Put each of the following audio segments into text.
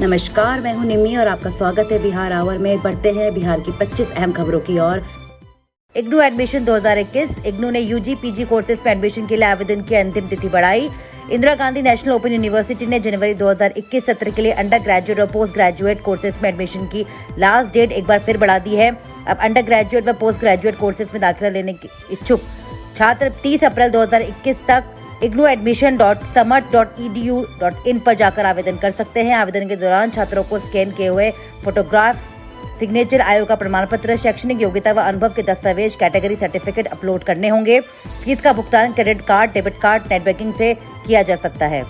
नमस्कार, मैं हूं निम्मी और आपका स्वागत है बिहार आवर में। बढ़ते हैं बिहार की 25 अहम खबरों की ओर। इग्नू एडमिशन 2021। इग्नू ने यूजी पीजी कोर्सेज में एडमिशन के लिए आवेदन की अंतिम तिथि बढ़ाई। Indira Gandhi national open university ने जनवरी 2021 सत्र के लिए अंडर ग्रेजुएट और पोस्ट ग्रेजुएट कोर्सेज में एडमिशन की लास्ट डेट एक बार फिर बढ़ा दी है। अब अंडर ग्रेजुएट व पोस्ट ग्रेजुएट कोर्सेज में दाखिला लेने के इच्छुक छात्र 30 अप्रैल 2021 तक ignu.samart.edu.in पर जाकर आवेदन कर सकते हैं। आवेदन के दौरान छात्रों को स्कैन किए हुए फोटोग्राफ, सिग्नेचर, आयोग का प्रमाण पत्र, शैक्षणिक योग्यता व अनुभव के दस्तावेज, कैटेगरी सर्टिफिकेट अपलोड करने होंगे। फीस का भुगतान credit card, debit card, net banking से किया जा सकता है।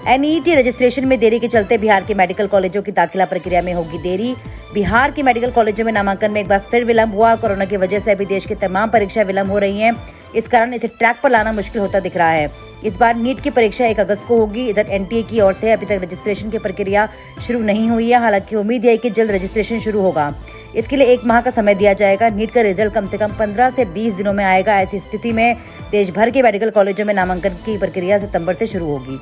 एनईटी रजिस्ट्रेशन में देरी के चलते बिहार के मेडिकल कॉलेजों की दाखिला प्रक्रिया में होगी देरी। बिहार के मेडिकल कॉलेजों में नामांकन में एक बार फिर विलंब हुआ। कोरोना की वजह से अभी देश की तमाम परीक्षा विलंब हो रही हैं। इस कारण इसे ट्रैक पर लाना मुश्किल होता दिख रहा है। इस बार नीट की परीक्षा 1 अगस्त को होगी। इधर एनटीए की ओर से अभी तक रजिस्ट्रेशन की प्रक्रिया शुरू नहीं हुई है। हालांकि उम्मीद है कि जल्द रजिस्ट्रेशन शुरू होगा। इसके लिए 1 माह का समय दिया जाएगा। नीट का रिजल्ट कम से कम 15 से 20 दिनों में आएगा। ऐसी स्थिति में देश भर के मेडिकल कॉलेजों में नामांकन की प्रक्रिया सितंबर से शुरू होगी।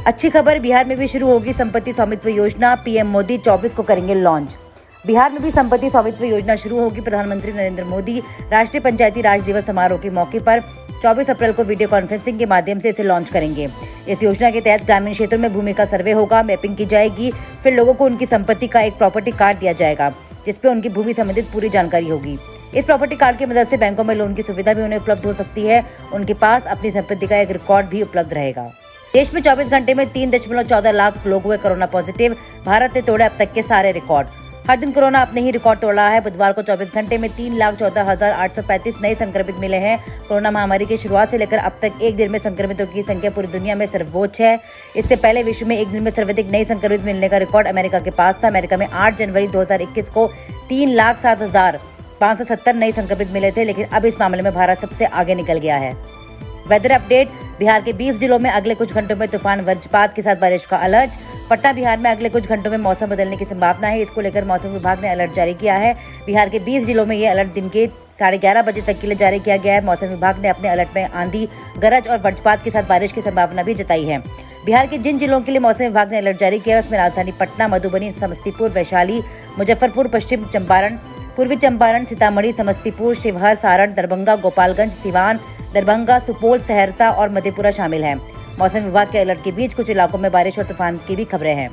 अच्छी खबर, बिहार में भी शुरू होगी संपत्ति स्वामित्व योजना। पीएम मोदी 24 को करेंगे लॉन्च। बिहार में भी संपत्ति स्वामित्व योजना शुरू होगी। प्रधानमंत्री नरेंद्र मोदी राष्ट्रीय पंचायती राज दिवस समारोह के मौके पर 24 अप्रैल को वीडियो कॉन्फ्रेंसिंग के माध्यम से इसे लॉन्च करेंगे। इस योजना के तहत ग्रामीण क्षेत्रों में भूमि का सर्वे होगा, मैपिंग की जाएगी। फिर लोगों को उनकी संपत्ति का एक प्रॉपर्टी कार्ड दिया जाएगा, जिसपे उनकी भूमि संबंधित पूरी जानकारी होगी। इस प्रॉपर्टी कार्ड की मदद से बैंकों में लोन की सुविधा भी उन्हें उपलब्ध हो सकती है। उनके पास अपनी संपत्ति का एक रिकॉर्ड भी उपलब्ध रहेगा। देश में 24 घंटे में 3.14 लाख लोग हुए कोरोना पॉजिटिव। भारत ने तोड़े अब तक के सारे रिकॉर्ड। हर दिन कोरोना अपने ही रिकॉर्ड तोड़ रहा है। बुधवार को 24 घंटे में 3,14,835 नए संक्रमित मिले हैं। कोरोना महामारी की शुरुआत से लेकर अब तक एक दिन में संक्रमितों की संख्या पूरी दुनिया में सर्वोच्च है। इससे पहले विश्व में एक दिन में सर्वाधिक नए संक्रमित मिलने का रिकॉर्ड अमेरिका के पास था। अमेरिका में 8 जनवरी 2021 को 3,07,570 नए संक्रमित मिले थे, लेकिन अब इस मामले में भारत सबसे आगे निकल गया है। वेदर अपडेट, बिहार के 20 जिलों में अगले कुछ घंटों में तूफान वज्रपात के साथ बारिश का अलर्ट। पटना बिहार में अगले कुछ घंटों में मौसम बदलने की संभावना है। इसको लेकर मौसम विभाग ने अलर्ट जारी किया है। बिहार के 20 जिलों में ये अलर्ट दिन के 11:30 बजे तक के लिए जारी किया गया है। मौसम विभाग ने अपने अलर्ट में आंधी, गरज और वज्रपात के साथ बारिश की संभावना भी जताई है। बिहार के जिन जिलों के लिए मौसम विभाग ने अलर्ट जारी किया है उसमें राजधानी पटना, मधुबनी, समस्तीपुर, वैशाली, मुजफ्फरपुर, पश्चिम चंपारण, पूर्वी चंपारण, सीतामढ़ी, समस्तीपुर, शिवहर, सारण, दरभंगा, गोपालगंज, सिवान, दरभंगा, सुपौल, सहरसा और मधेपुरा शामिल हैं। मौसम विभाग के अलर्ट के बीच कुछ इलाकों में बारिश और तूफान की भी खबरें हैं।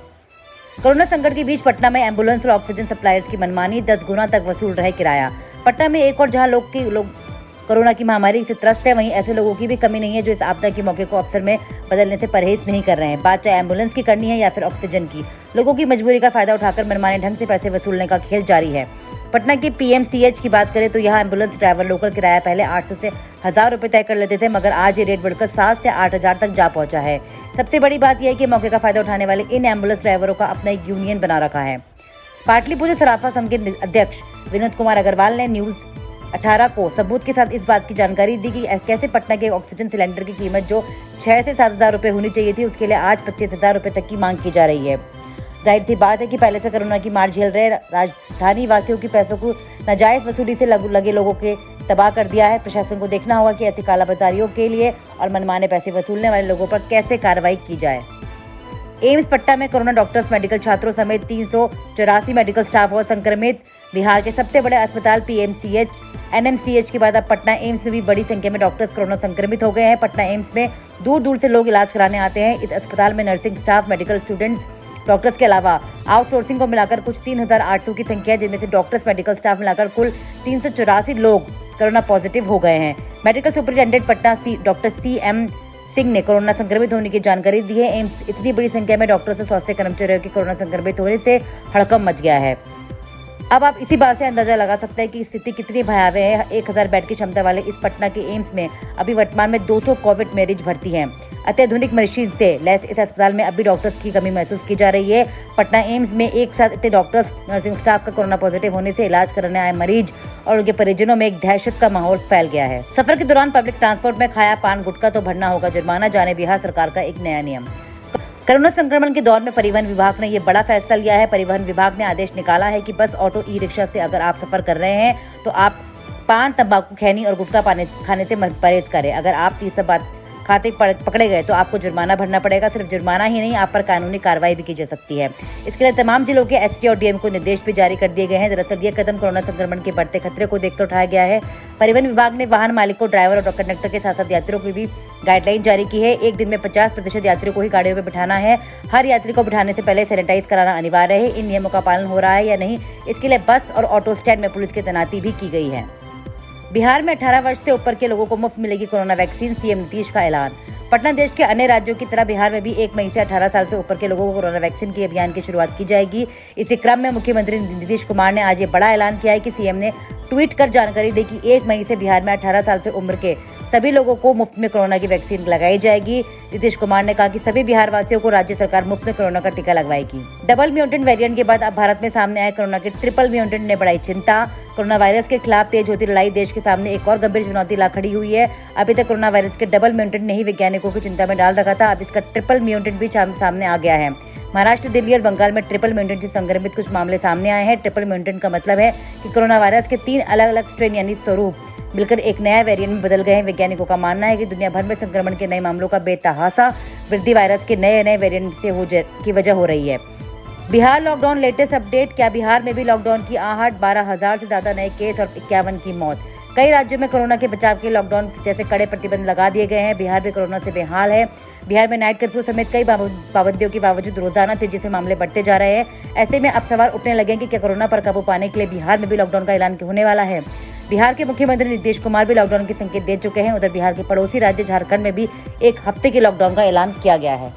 कोरोना संकट के बीच पटना में एम्बुलेंस और ऑक्सीजन सप्लायर्स की मनमानी, 10 गुना तक वसूल रहे किराया। पटना में एक और जहां लोग कोरोना की महामारी से त्रस्त है, वहीं ऐसे लोगों की भी कमी नहीं है जो इस आपदा के मौके को अवसर में बदलने से परहेज नहीं कर रहे हैं। बात चाहे एम्बुलेंस की करनी है या फिर ऑक्सीजन की, लोगों की मजबूरी का फायदा उठाकर मनमाने ढंग से पैसे वसूलने का खेल जारी है। पटना के पीएमसीएच की बात करें तो यहाँ एम्बुलेंस ड्राइवर लोकल किराया पहले 800 से 1000 रुपए तय कर लेते थे, मगर आज ये रेट बढ़कर 7 से 8000 तक जा पहुंचा है। सबसे बड़ी बात यह है कि मौके का फायदा उठाने वाले इन एम्बुलेंस ड्राइवरों का अपना एक यूनियन बना रखा है। पाटलिपुत्र सराफा संघ के अध्यक्ष विनोद कुमार अग्रवाल ने न्यूज 18 को सबूत के साथ इस बात की जानकारी दी कि कैसे पटना के ऑक्सीजन सिलेंडर की कीमत जो 6 से 7,000 रुपए होनी चाहिए थी, उसके लिए आज 25,000 रुपए तक की मांग की जा रही है। जाहिर सी बात है कि पहले से कोरोना की मार झेल रहे राजधानी वासियों की पैसों को नाजायज वसूली से लगे लोगों के तबाह कर दिया है। प्रशासन को देखना होगा कि ऐसी कालाबाजारियों के लिए और मनमाने पैसे वसूलने वाले लोगों पर कैसे कार्रवाई की जाए। एम्स पटना में कोरोना डॉक्टर्स, मेडिकल छात्रों समेत 384 मेडिकल स्टाफ और संक्रमित। बिहार के सबसे बड़े अस्पताल पीएमसीएच, एनएमसीएच के बाद अब पटना एम्स में भी बड़ी संख्या में डॉक्टर्स कोरोना संक्रमित हो गए हैं। पटना एम्स में दूर दूर से लोग इलाज कराने आते हैं। इस अस्पताल में nursing staff, medical students, doctors के अलावा आउटसोर्सिंग को मिलाकर कुछ 3800 की संख्या है, जिनमें से डॉक्टर्स, मेडिकल स्टाफ मिलाकर कुल 384 लोग कोरोना पॉजिटिव हो गए हैं। Medical superintendent Patna doctor CM Singh ने कोरोना संक्रमित होने की जानकारी दी है। एम्स इतनी बड़ी संख्या में डॉक्टर्स और स्वास्थ्य कर्मचारियों के कोरोना संक्रमित होने से हड़कंप मच गया है। अब आप इसी बात से अंदाजा लगा सकते हैं कि स्थिति कितनी भयावह है। 1000 बेड की क्षमता वाले इस पटना के एम्स में अभी वर्तमान में 200 कोविड मरीज भर्ती हैं। अत्याधुनिक मशीन से लैस इस अस्पताल में अभी डॉक्टर्स की कमी महसूस की जा रही है। पटना एम्स में एक साथ इतने डॉक्टर्स, नर्सिंग स्टाफ का कोरोना पॉजिटिव होने से इलाज कराने आए मरीज और उनके परिजनों में एक दहशत का माहौल फैल गया है। सफर के दौरान पब्लिक ट्रांसपोर्ट में खाया पान गुटखा तो भरना होगा जुर्माना, जाने बिहार सरकार का एक नया नियम। कोरोना संक्रमण के दौर में परिवहन विभाग ने ये बड़ा फैसला लिया है। परिवहन विभाग ने आदेश निकाला है कि बस, ऑटो, ई रिक्शा से अगर आप सफर कर रहे हैं तो आप पान, तंबाकू, खैनी और गुटखा खाने से परहेज करें। अगर आप खाते पकड़े गए तो आपको जुर्माना भरना पड़ेगा। सिर्फ जुर्माना ही नहीं, आप पर कानूनी कार्रवाई भी की जा सकती है। इसके लिए तमाम जिलों के एसपी और डीएम को निर्देश भी जारी कर दिए गए हैं। दरअसल ये कदम कोरोना संक्रमण के बढ़ते खतरे को देखकर उठाया गया है। परिवहन विभाग ने वाहन मालिकों, ड्राइवर और कंडक्टर के साथ साथ यात्रियों की भी गाइडलाइन जारी की है। एक दिन में 50% यात्रियों को ही गाड़ियों में बिठाना है। हर यात्री को बिठाने से पहले सैनिटाइज कराना अनिवार्य है। इन नियमों का पालन हो रहा है या नहीं, इसके लिए बस और ऑटो स्टैंड में पुलिस की तैनाती भी की गई है। बिहार में 18 वर्ष से ऊपर के लोगों को मुफ्त मिलेगी कोरोना वैक्सीन, सीएम नीतीश का ऐलान। पटना देश के अन्य राज्यों की तरह बिहार में भी 1 मई से 18 साल से ऊपर के लोगों को कोरोना वैक्सीन के अभियान की शुरुआत की जाएगी। इसी क्रम में मुख्यमंत्री नीतीश कुमार ने आज ये बड़ा ऐलान किया है कि सीएम ने ट्वीट कर जानकारी दी कि 1 मई से बिहार में 18 साल से उम्र के सभी लोगों को मुफ्त में कोरोना की वैक्सीन लगाई जाएगी। नीतीश कुमार ने कहा कि सभी बिहार वासियों को राज्य सरकार मुफ्त में कोरोना का टीका लगवाएगी। डबल म्यूटेंट वेरिएंट के बाद अब भारत में सामने आए कोरोना के ट्रिपल म्यूटेंट ने बढ़ाई चिंता। कोरोना वायरस के खिलाफ तेज होती लड़ाई देश के सामने एक और गंभीर चुनौती ला खड़ी हुई है। अभी तक कोरोना वायरस के डबल म्यूटेंट ने ही वैज्ञानिकों की चिंता में डाल रखा था, अब इसका ट्रिपल म्यूटेंट भी सामने आ गया है। महाराष्ट्र, दिल्ली और बंगाल में ट्रिपल म्यूटेंट से संक्रमित कुछ मामले सामने आए हैं। ट्रिपल म्यूटेंट का मतलब है कि कोरोना वायरस के 3 अलग अलग स्ट्रेन यानी स्वरूप मिलकर एक नया वेरिएंट में बदल गए हैं। वैज्ञानिकों का मानना है कि दुनिया भर में संक्रमण के नए मामलों का बेतहासा वृद्धि वायरस के नए वेरिएंट से की वजह हो रही है। Bihar lockdown, latest update. क्या बिहार में भी लॉकडाउन की आहट? 12,000 से ज्यादा नए केस और 51 की मौत। कई राज्यों में कोरोना के बचाव के लॉकडाउन जैसे कड़े प्रतिबंध लगा दिए गए हैं। बिहार भी कोरोना से बेहाल है। बिहार में नाइट कर्फ्यू समेत कई पाबंदियों के बावजूद रोजाना तेजी से मामले बढ़ते जा रहे हैं। ऐसे में अब सवाल उठने लगे कि क्या कोरोना पर काबू पाने के लिए बिहार में भी लॉकडाउन का ऐलान होने वाला है। बिहार के मुख्यमंत्री नीतीश कुमार भी लॉकडाउन के संकेत दे चुके हैं। उधर बिहार के पड़ोसी राज्य झारखंड में भी 1 हफ्ते के लॉकडाउन का ऐलान किया गया है।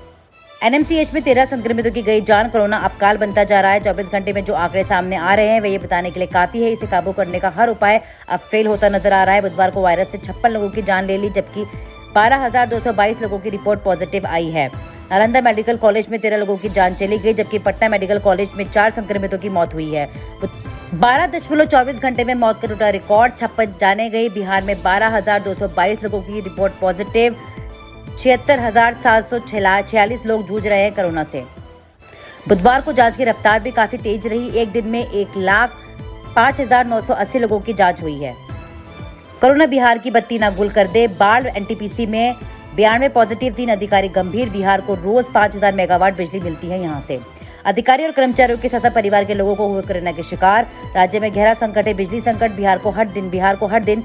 एनएमसीएच में 13 संक्रमितों की गई जान। कोरोना अब काल बनता जा रहा है। 24 घंटे में जो आंकड़े सामने आ रहे हैं वे ये बताने के लिए काफी है। इसे काबू करने का हर उपाय अब फेल होता नजर आ रहा है। बुधवार को वायरस से 56 लोगों की जान ले ली, जबकि 12,222 लोगों की रिपोर्ट पॉजिटिव आई है। नालंदा मेडिकल कॉलेज में 13 लोगों की जान चली गई, जबकि पटना मेडिकल कॉलेज में 4 संक्रमितों की मौत हुई है। 12.24 घंटे में मौत का टूटा रिकॉर्ड। 56 जाने गई। बिहार में 12,222 लोगों की रिपोर्ट पॉजिटिव। 76,746 लोग जूझ रहे हैं कोरोना से। बुधवार को जांच की रफ्तार भी काफी तेज रही। एक दिन में 1,05,980 लोगों की जांच हुई है। कोरोना बिहार की बत्ती ना गुल कर दे। बाढ़, एनटीपीसी में 92 पॉजिटिव, 3 अधिकारी गंभीर। बिहार को रोज 5,000 मेगावाट बिजली मिलती है यहाँ से। अधिकारी और कर्मचारियों के साथ परिवार के लोगों को हुए कोरोना के शिकार। राज्य में गहरा संकट है बिजली संकट। बिहार को हर दिन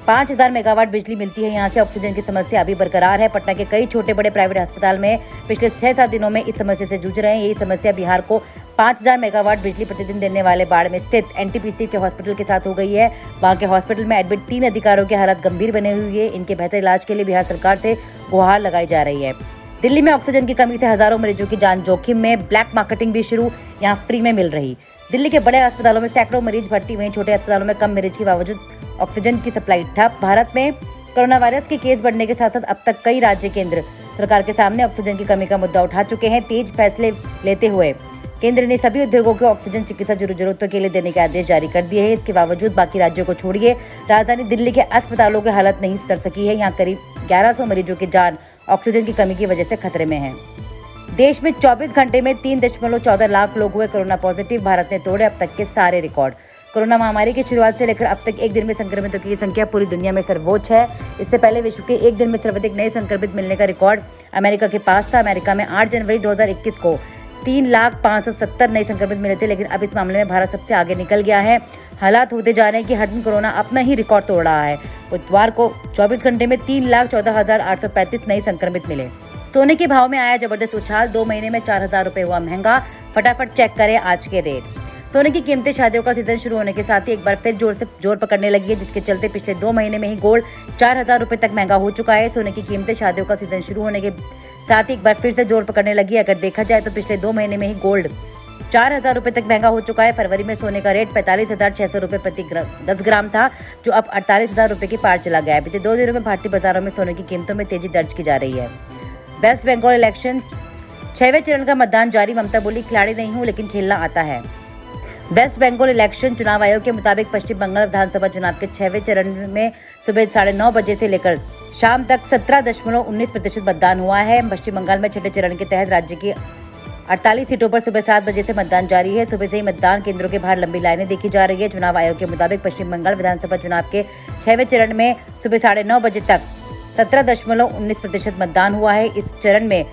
5,000 मेगावाट बिजली मिलती है। यहाँ से ऑक्सीजन की समस्या अभी बरकरार है। पटना के कई छोटे बड़े प्राइवेट अस्पताल में पिछले 6-7 दिनों में इस समस्या से जूझ रहे हैं। यही समस्या बिहार को 5,000 मेगावाट बिजली प्रतिदिन देने वाले बाढ़ में स्थित एनटीपीसी के हॉस्पिटल के साथ हो गई है। वहाँ के हॉस्पिटल में एडमिट 3 अधिकारियों की हालत गंभीर बनी हुई है। इनके बेहतर इलाज के लिए बिहार सरकार से गुहार लगाई जा रही है। दिल्ली में ऑक्सीजन की कमी से हजारों मरीजों की जान जोखिम में। ब्लैक मार्केटिंग भी शुरू, यहाँ फ्री में मिल रही। दिल्ली के बड़े अस्पतालों में सैकड़ों मरीज भर्ती, वहीं छोटे अस्पतालों में कम मरीज के बावजूद ऑक्सीजन की सप्लाई ठप। भारत में कोरोना वायरस के केस बढ़ने के साथ साथ अब तक कई राज्य केंद्र सरकार के सामने ऑक्सीजन की कमी का मुद्दा उठा चुके हैं। तेज फैसले लेते हुए केंद्र ने सभी उद्योगों को ऑक्सीजन चिकित्सा जरूरतों के लिए देने के आदेश जारी कर दिए हैं। इसके बावजूद बाकी राज्यों को छोड़िए, राजधानी दिल्ली के अस्पतालों की हालत नहीं सुधर सकी है। यहाँ करीब 1100 मरीजों की जान ऑक्सीजन की कमी की वजह से खतरे में है। देश में 24 घंटे में 3.14 लाख लोग हुए कोरोना पॉजिटिव। भारत ने तोड़े अब तक के सारे रिकॉर्ड। कोरोना महामारी की शुरुआत से लेकर अब तक एक दिन में संक्रमितों की संख्या पूरी दुनिया में सर्वोच्च है। इससे पहले विश्व के एक दिन में सर्वाधिक नए संक्रमित मिलने का रिकॉर्ड अमेरिका के पास था। अमेरिका में 8 जनवरी 2021 को 3,570 नए संक्रमित मिले थे, लेकिन अब इस मामले में भारत सबसे आगे निकल गया है। हालात होते जा रहे हैं कि हर दिन कोरोना अपना ही रिकॉर्ड तोड़ रहा है। बुधवार को 24 घंटे में 3,14,835 नए संक्रमित मिले। सोने के भाव में आया जबरदस्त उछाल। 2 महीने में 4,000 रुपए हुआ महंगा। फटाफट चेक करें आज के रेट। सोने की कीमतें शादियों का सीजन शुरू होने के साथ ही एक बार फिर जोर पकड़ने लगी है, जिसके चलते पिछले 2 महीने में ही गोल्ड 4,000 रुपए तक महंगा हो चुका है। सोने की कीमतें शादियों का सीजन शुरू होने के साथ ही एक बार फिर से जोर पकड़ने लगी है। अगर देखा जाए तो पिछले 2 महीने में ही गोल्ड 4,000 रुपए तक महंगा हो चुका है। फरवरी में सोने का रेट 45,600 रुपए प्रति 10 ग्राम था, जो अब 48,000 रुपए की पार चला गया है। बीते 2 दिनों में भारतीय बाजारों में सोने की कीमतों में तेजी दर्ज की जा रही है। वेस्ट बंगाल इलेक्शन 6वें चरण का मतदान जारी। ममता बोली, खिलाड़ी नहीं हूं लेकिन खेलना आता है। वेस्ट बंगाल इलेक्शन चुनाव आयोग के मुताबिक पश्चिम बंगाल विधानसभा चुनाव के 6वें चरण में सुबह 9:30 बजे से लेकर शाम तक 17.19% मतदान हुआ है। पश्चिम बंगाल में 6ठे चरण के तहत राज्य की 48 सीटों पर सुबह 7 बजे से मतदान जारी है। सुबह से ही मतदान केंद्रों के बाहर लंबी लाइनें देखी जा रही है। चुनाव आयोग के मुताबिक पश्चिम बंगाल विधानसभा चुनाव के 6वें चरण में सुबह 9:30 बजे तक 17.19% मतदान हुआ है। इस चरण में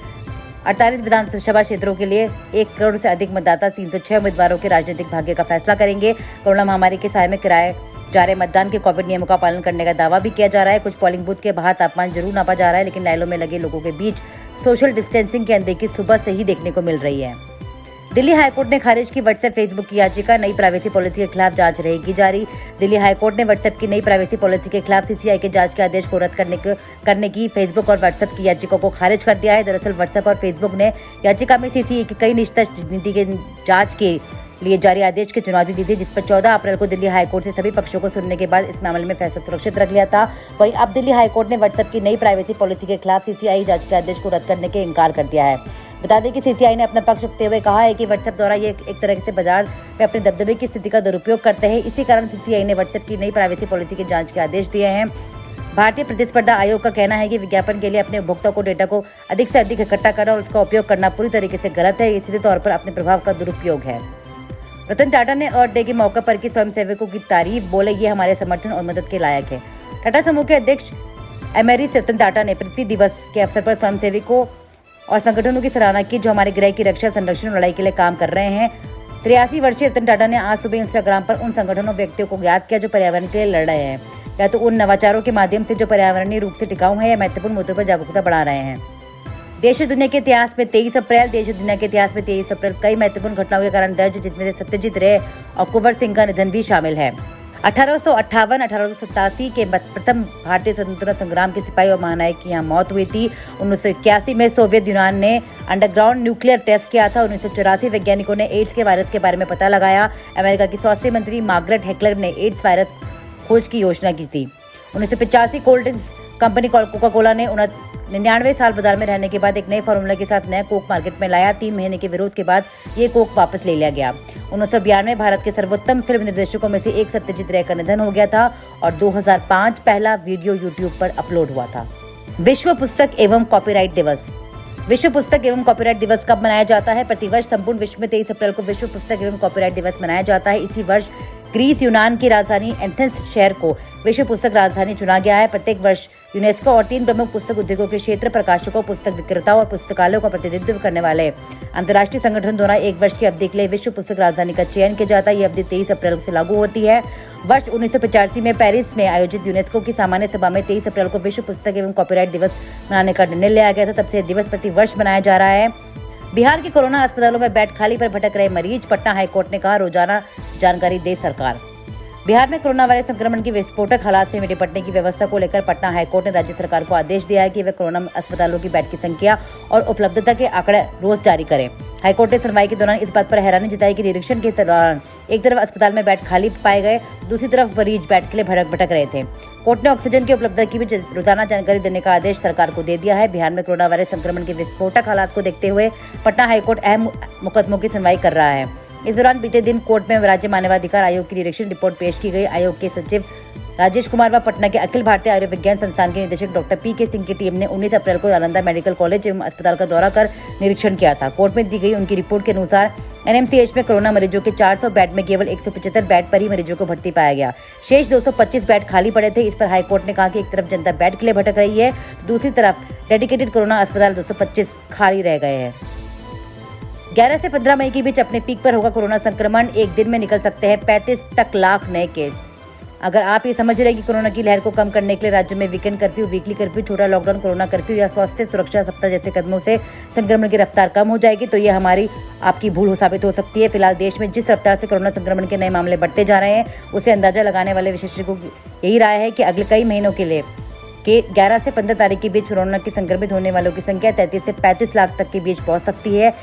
48 विधानसभा क्षेत्रों के लिए 1 करोड़ से अधिक मतदाता 306 उम्मीदवारों के राजनीतिक भाग्य का फैसला करेंगे। कोरोना महामारी के साय में कराए जा रहे मतदान के कोविड नियमों का पालन करने का दावा भी किया जा रहा है। कुछ पोलिंग बूथ के बाहर तापमान जरूर नापा जा रहा है, लेकिन लाइनों में लगे लोगों के बीच सोशल डिस्टेंसिंग की अनदेखी सुबह से ही देखने को मिल रही है। दिल्ली हाईकोर्ट ने खारिज की व्हाट्सएप फेसबुक की याचिका, नई प्राइवेसी पॉलिसी के खिलाफ जांच रहेगी जारी। दिल्ली हाईकोर्ट ने व्हाट्सएप की नई प्राइवेसी पॉलिसी के खिलाफ सीसीआई के जांच के आदेश को रद्द करने की फेसबुक और व्हाट्सएप की याचिका को खारिज कर दिया है। दरअसल व्हाट्सएप और फेसबुक ने याचिका में सीसीआई की कई निष्पक्ष नीति के जांच के लिए जारी आदेश की चुनौती दी थी, जिस पर 14 अप्रैल को दिल्ली हाईकोर्ट से सभी पक्षों को सुनने के बाद इस मामले में फैसला सुरक्षित रख लिया था। वहीं अब दिल्ली हाईकोर्ट ने व्हाट्सएप की नई प्राइवेसी पॉलिसी के खिलाफ सीसीआई जांच के आदेश को रद्द करने के इनकार कर दिया है। बता दें कि सीसीआई ने अपना पक्ष रखते हुए कहा है कि व्हाट्सएप द्वारा ये एक तरह से बाजार में अपने दबदबे की स्थिति का दुरुपयोग करते हैं। इसी कारण सीसीआई ने व्हाट्सएप की नई प्राइवेसी पॉलिसी की जांच के आदेश दिए हैं। भारतीय प्रतिस्पर्धा आयोग का कहना है कि विज्ञापन के लिए अपने उपभोक्ताओं को डेटा को अधिक से अधिक इकट्ठा करना और उसका उपयोग करना पूरी तरीके से गलत है। ये सीधे तौर पर अपने प्रभाव का दुरुपयोग है। रतन टाटा ने अर्थ डे के मौके पर की स्वयंसेवकों की तारीफ, बोले ये हमारे समर्थन और मदद के लायक है। टाटा समूह के अध्यक्ष एमेरिस रतन टाटा ने पृथ्वी दिवस के अवसर पर स्वयंसेवकों और संगठनों की सराहना की जो हमारे ग्रह की रक्षा, संरक्षण और लड़ाई के लिए काम कर रहे हैं। 83 वर्षीय रतन टाटा ने आज सुबह इंस्टाग्राम पर उन संगठनों व्यक्तियों को याद किया जो पर्यावरण के लिए लड़ रहे हैं, या तो उन नवाचारों के माध्यम से जो पर्यावरणीय रूप से टिकाऊ है या महत्वपूर्ण मुद्दों पर जागरूकता बढ़ा रहे हैं। देश और दुनिया के इतिहास में 23 अप्रैल कई महत्वपूर्ण घटनाओं के कारण दर्ज, जिसमें से सत्यजीत रे और कुंवर सिंह का निधन भी शामिल है। 1858-1887 के प्रथम भारतीय स्वतंत्रता संग्राम के सिपाही और महानायक की यहाँ मौत हुई थी। 1981 में सोवियत यूनियन ने अंडरग्राउंड न्यूक्लियर टेस्ट किया था। 1984 वैज्ञानिकों ने एड्स के वायरस के बारे में पता लगाया। अमेरिका की स्वास्थ्य मंत्री मार्गरेट हैकलर ने एड्स वायरस खोज की योजना की थी। 1985 cold drinks company Coca Cola ने 99 साल बाजार में रहने के बाद एक नए फॉर्मूला के साथ नया कोक मार्केट में लाया। 3 महीने के विरोध के बाद ये कोक वापस ले लिया गया। 1992 भारत के सर्वोत्तम फिल्म निर्देशकों में से एक सत्यजीत रे का निधन हो गया था और 2005 पहला वीडियो यूट्यूब पर अपलोड हुआ था। विश्व पुस्तक एवं कॉपीराइट दिवस। विश्व पुस्तक एवं कॉपीराइट दिवस कब मनाया जाता है? प्रतिवर्ष संपूर्ण विश्व में 23 अप्रैल को विश्व पुस्तक एवं कॉपीराइट दिवस मनाया जाता है। इसी वर्ष ग्रीस यूनान की राजधानी एथेंस शहर को विश्व पुस्तक राजधानी चुना गया है। प्रत्येक वर्ष यूनेस्को और 3 प्रमुख पुस्तक उद्योगों के क्षेत्र, प्रकाशकों, पुस्तक विक्रेताओं और पुस्तकालयों का प्रतिनिधित्व करने वाले अंतर्राष्ट्रीय संगठन द्वारा एक वर्ष की अवधि के लिए विश्व पुस्तक राजधानी का चयन किया जाता है। ये अवधि 23 अप्रैल से लागू होती है। वर्ष 1985 में पेरिस में आयोजित यूनेस्को की सामान्य सभा में 23 अप्रैल को विश्व पुस्तक एवं कॉपीराइट दिवस मनाने का निर्णय लिया गया था। तब से यह दिवस प्रति वर्ष मनाया जा रहा है। बिहार के कोरोना अस्पतालों में बेड खाली पर भटक रहे मरीज, पटना हाईकोर्ट ने कहा रोजाना जानकारी दे सरकार। बिहार में कोरोना वायरस संक्रमण की विस्फोटक हालात से निपटने की व्यवस्था को लेकर पटना हाईकोर्ट ने राज्य सरकार को आदेश दिया है कि वह कोरोना अस्पतालों की बेड की संख्या और उपलब्धता के आंकड़े रोज जारी करें। हाईकोर्ट ने सुनवाई के दौरान इस बात पर हैरानी जताई कि निरीक्षण के दौरान एक तरफ अस्पताल में बेड खाली पाए गए, दूसरी तरफ मरीज बेड के लिए भटक रहे थे। कोर्ट ने ऑक्सीजन की उपलब्धता की भी रोजाना जानकारी देने का आदेश सरकार को दे दिया है। बिहार में कोरोना वायरस संक्रमण के विस्फोटक हालात को देखते हुए पटना हाईकोर्ट अहम मुकदमों की सुनवाई कर रहा है। इस दौरान बीते दिन कोर्ट में राज्य मानवाधिकार आयोग की निरीक्षण रिपोर्ट पेश की गई। आयोग के सचिव राजेश कुमार व पटना के अखिल भारतीय आयुर्विज्ञान संस्थान के निदेशक डॉक्टर पी.के. सिंह की टीम ने 19 अप्रैल को नालंदा मेडिकल कॉलेज एवं अस्पताल का दौरा कर निरीक्षण किया था। कोर्ट में दी गई उनकी रिपोर्ट के अनुसार एनएमसीएच में कोरोना मरीजों के 400 बेड में केवल 175 बेड पर ही मरीजों को भर्ती पाया गया। शेष 225 बेड खाली पड़े थे। इस पर हाईकोर्ट ने कहा कि एक तरफ जनता बेड के लिए भटक रही है तो दूसरी तरफ डेडिकेटेड कोरोना अस्पताल 225 खाली रह गए हैं। 11 से 15 मई के बीच अपने पीक पर होगा कोरोना संक्रमण। एक दिन में निकल सकते हैं 35 लाख नए केस। अगर आप ये समझ रहे हैं कि कोरोना की लहर को कम करने के लिए राज्य में वीकेंड कर्फ्यू, वीकली कर्फ्यू, छोटा लॉकडाउन, कोरोना कर्फ्यू या स्वास्थ्य सुरक्षा सप्ताह जैसे कदमों से संक्रमण की रफ्तार कम हो जाएगी, तो ये हमारी आपकी भूल साबित हो सकती है। फिलहाल देश में जिस रफ्तार से कोरोना संक्रमण के नए मामले बढ़ते जा रहे हैं, उसे अंदाजा लगाने वाले विशेषज्ञों की यही राय है कि अगले कई महीनों के लिए 11 से 15 तारीख के बीच कोरोना की संक्रमित होने वालों की संख्या 33 से 35 लाख तक के बीच पहुंच सकती है।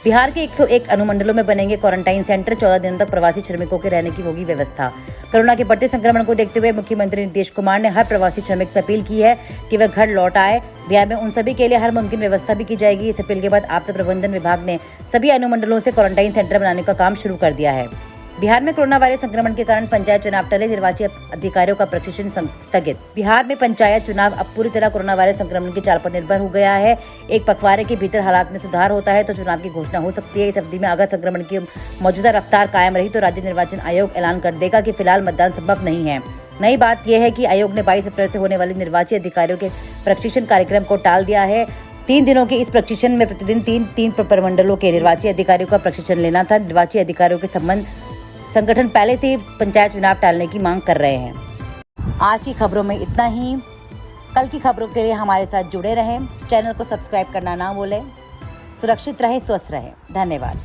बिहार के 101 अनुमंडलों में बनेंगे क्वारंटाइन सेंटर। 14 दिनों तक प्रवासी श्रमिकों के रहने की होगी व्यवस्था। कोरोना के बढ़ते संक्रमण को देखते हुए मुख्यमंत्री नीतीश कुमार ने हर प्रवासी श्रमिक से अपील की है कि वह घर लौट आए। बिहार में उन सभी के लिए हर मुमकिन व्यवस्था भी की जाएगी। इस अपील के बाद आपदा प्रबंधन विभाग ने सभी अनुमंडलों से क्वारंटाइन सेंटर बनाने का काम शुरू कर दिया है। बिहार में कोरोना वायरस संक्रमण के कारण पंचायत चुनाव टले, निर्वाची अधिकारियों का प्रशिक्षण स्थगित। बिहार में पंचायत चुनाव अब पूरी तरह कोरोना वायरस संक्रमण की चाल पर निर्भर हो गया है। एक पखवाड़े के भीतर हालात में सुधार होता है तो चुनाव की घोषणा हो सकती है। इस अवधि में अगर संक्रमण की मौजूदा रफ्तार कायम रही तो राज्य निर्वाचन आयोग ऐलान कर देगा कि फिलहाल मतदान संभव नहीं है। नई बात यह है कि आयोग ने 22 अप्रैल से होने वाले निर्वाची अधिकारियों के प्रशिक्षण कार्यक्रम को टाल दिया है। 3 दिनों के इस प्रशिक्षण में प्रतिदिन 3 प्रमंडलों के निर्वाची अधिकारियों का प्रशिक्षण लेना था। निर्वाची अधिकारियों के संगठन पहले से ही पंचायत चुनाव टालने की मांग कर रहे हैं। आज की खबरों में इतना ही। कल की खबरों के लिए हमारे साथ जुड़े रहें। चैनल को सब्सक्राइब करना ना भूलें। सुरक्षित रहें, स्वस्थ रहें। धन्यवाद।